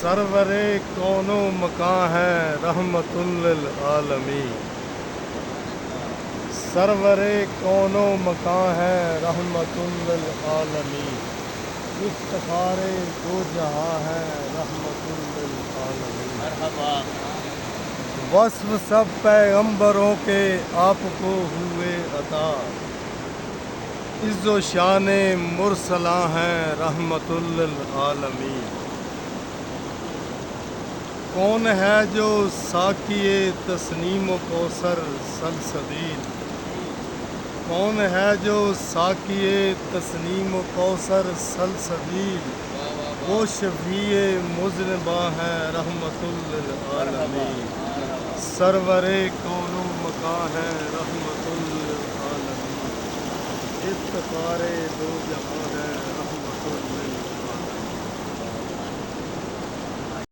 سرور کون و مکان ہے رحمت للعالمین، سرور کون و مکان ہے رحمت للعالمین، افتخار دو جہاں ہے رحمت للعالمین۔ مرحبا۔ وصف سب پیغمبروں کے آپ کو ہوئے عطا، عز و شان مرسلاں ہیں رحمت للعالمین۔ کون ہے جو ساقی تسنیم و کوثر سلسبیل، کون ہے جو ساقی تسنیم و کوثر سلسبیل، وہ شفیع مذنباں ہے رحمت للعالمین، سرور کون و مکان ہے رحمت للعالمین، افتخار دو جہاں ہے